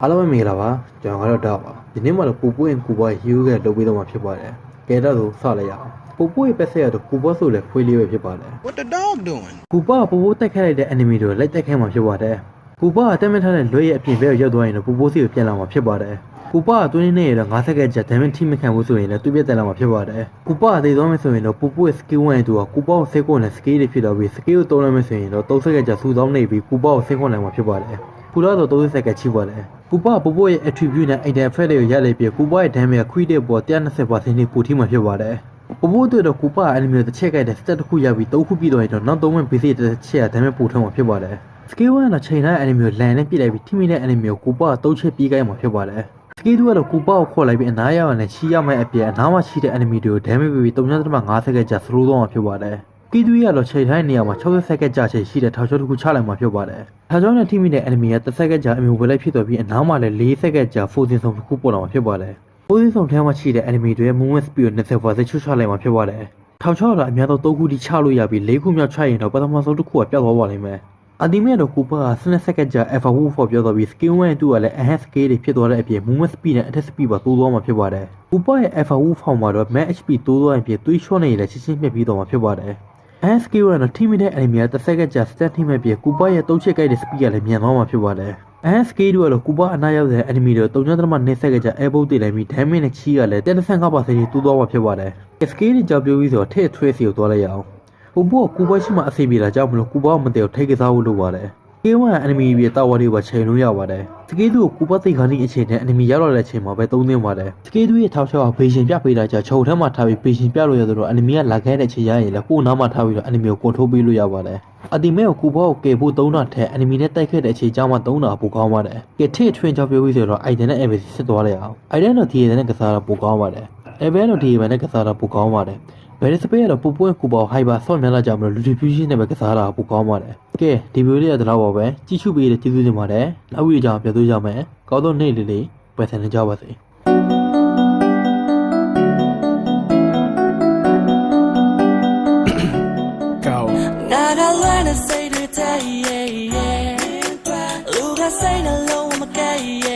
အားလုံးပဲမင်္ဂလာပါကျွန်တော်ကတော့ပါဒီနေ့မှတော့ပူပွင့်ကူပွားယူခဲ့လုပ်ပြီးတော့မှဖြစ်ပါတယ်ကဲတော့စလိုက်ရအောင်ပူပွင့်ပဲဆက်ရတော့ကူပွားဆိုလဲခွေးလေးပဲဖြစ်ပါတယ် What the dog doing? ကူပွားပူပွင့်တက်ခတ်လိုက်တဲ့ enemy တွေလိုက်တက်ခဲမှာဖြစ်ပါတယ်ကူပွားအတက်မထားတဲ့လွှဲရဲ့အပြင်ဘက်ရောက်သွားရင်တော့ပူပွင့်စီကိုပြန်လာမှာဖြစ်ပါတယ်ကူပွားအတွင်းနေရတော့9စက္ကန့်ကြာ damage ထိမခံဘူးဆိုရင်လည်းသူ့ပြတ်တက်လာမှာဖြစ်ပါတယ်ကူပွားအသေးသွားမယ်ဆိုရင်တော့ပူပွင့် skill 1တူကကူပွားကိုစိတ်ကိုနဲ့ skill တွေဖြစ်တော့ပြီး skill ကိုသုံးလိုက်မယ်ဆိုရင်တော့3စက္ကန့်ကြာစူဆောင်းနေပြီးကူပွားကိုစိတ်ခွန်နိုင်မှာဖြစ်ပါတယ်ပူလာတော့30စက္ကန့်ချိပါတယ်ကူပွားပူပွင့်ရဲ့ attribute နဲ့ item effect တွေကိုရလိုက်ပြီးကူပွားရဲ့ damage ခွိတဲ့ပေါ်120%နဲ့ပိုထိမှဖြစ်ပါတယ်ပူပွင့်တို့တော့ကူပွား enemy တစ်ချက်ကြိုက်တဲ့ stat တစ်ခုရပြီး3ခုပြီးတော့ရင်တော့နောက်3ဝင် basic တစ်ချက် damage ပိုထုံးမှာဖြစ်ပါတယ် skill 1ကချိန်တိုင်း enemy ကိုလန်နဲ့ပြစ်လိုက်ပြီးထိမိတဲ့ enemy ကိုကူပွား3ချက်ပြေးခိုင်းမှာဖြစ်ပါတယ်skill 2ကတော့ကူပွားကိုခေါ်လိုက်ပြီးအနားရောက်နဲ့ချီရမယ့်အပြင်အနားမှာရှိတဲ့ enemy တွေကို damage ပေးပြီး3.5စက္ကန့်ကြာ slow သွားမှာဖြစ်ပါတယ်skill 2ကတော့ချိန်တိုင်းနေရာမှာ60စက္ကန့်ကြာချိန်ရှိတဲ့ထောက်ချောတစ်ခုချလိုက်မှာဖြစ်ပါတယ်ထောက်ချောနဲ့ထိမိတဲ့ enemy က10စက္ကန့်ကြာ immobilize ဖြစ်သွားပြီးအနားမှာလည်း4စက္ကန့်ကြာ forcing ဆုံးတစ်ခုပေါ်လာမှာဖြစ်ပါတယ် forcing ဆုံးထဲမှာရှိတဲ့ enemy တွေရဲ့ movement speed ကို20%ချွတ်ချလိုက်မှာဖြစ်ပါတယ်ထောက်ချောကတော့အများဆုံး3ခုထိချလို့ရပြီး4ခုမြောက်ချရင်တော့ပထမဆုံးတစ်ခုကပျောက်သွားပါလိမ့်မယ်အဒီမဲ့တော့ကူပါ12စက္ကန့်ကြာ alpha wolf ပေါ်ပြောတော့ပြီး skill 1 2ကလည်း enhance skill တွေဖြစ်သွားတဲ့အပြင် movement speed နဲ့ attack speed ပါတိုးသွားမှာဖြစ်ပါတယ်ကူပါရဲ့ alpha wolf ဖောင်မှာတော့ max HP တိုးသွားရင်ပြီးသွေးချော့နေလည်းချင်းချင်းပြတ်ပြီးတော့မှာဖြစ်ပါတယ် enhance skill ကတော့ထိမိတဲ့ enemy က10စက္ကန့်ကြာ stat ထိမဲ့ပြီးကူပါရဲ့3ချက်ကြိုက်တဲ့ speed ကလည်းမြန်သွားမှာဖြစ်ပါတယ် enhance skill ကတော့ကူပါအနားရောက်တဲ့ enemy တွေ3.2စက္ကန့်ကြာ elbow တိလိုက်ပြီး damage နဲ့ချီးကလည်း125%ထိတိုးသွားမှာဖြစ်ပါတယ် skill တွေကြောင့်ပြောပြီးဆိုတော့ထည့်ထွေးစီကိုသွားလိုက်ရအောင်ကူပါရှိမှအစီအပြေတာကြောင့်မလို့ကူပါမတည့်ကိုထိတ်ကစားဖို့လုပ်ပါတယ်Skill 1 enemy ပြတာဝါတွေကိုပါချိန်လို့ရပါတယ်။ Skill 2ကိုကူပတ်သိခါနီးအချိန်နဲ့ enemy ရောက်လာတဲ့အချိန်မှာပဲသုံးသင့်ပါတယ်။ Skill 2ရဲ့ထောက်ချောက်ကဘေးရှင်ပြပေးတာကြောင့်ခြုံထဲမှာထားပြီးဘေးရှင်ပြလို့ရတော့ enemy ကလာခဲ့တဲ့အချိန်ရရင်လည်းကိုယ်နားမှာထားပြီးတော့ enemy ကို control ပေးလို့ရပါတယ်။အတိမဲကိုကူပတ်ကိုကယ်ဖို့3တာထက် enemy နဲ့တိုက်ခဲ့တဲ့အချိန်ကြောင့်မှ3တာပိုကောင်းပါတယ်။ကဲထည့်ထွင်ကြောင်းပြောပြီးဆိုတော့ item နဲ့ ability စစ်သွားလိုက်အောင်။ item တော့ဒီ item နဲ့ကစားတာပိုကောင်းပါတယ်။ ability တော့ဒီ item နဲ့ကစားတာပိုကောင်းပါတယ်။ ဘယ်စပယ်ကတော့ပူပွင့်ကူပေါဟိုက်ပါဆော့များလာကြမလို့လူဒီဖျူးရှင်းနဲ့ပဲကစားတာပိုကောင်းပါတယ်ကဲဒီဗီဒီယိုလေးကတော့ပါပဲကြည့်ရှုပေးတဲ့ကျေးဇူးတင်ပါတယ်နောက်ဗီဒီယိုကြောင့်ပြန်တွေ့ကြမယ်ကောင်းသောနေ့လေးပဲဆန်နေကြပါစေ Go. Not a line to say today, yeah, yeah. Look, I say the low, I'm a gay,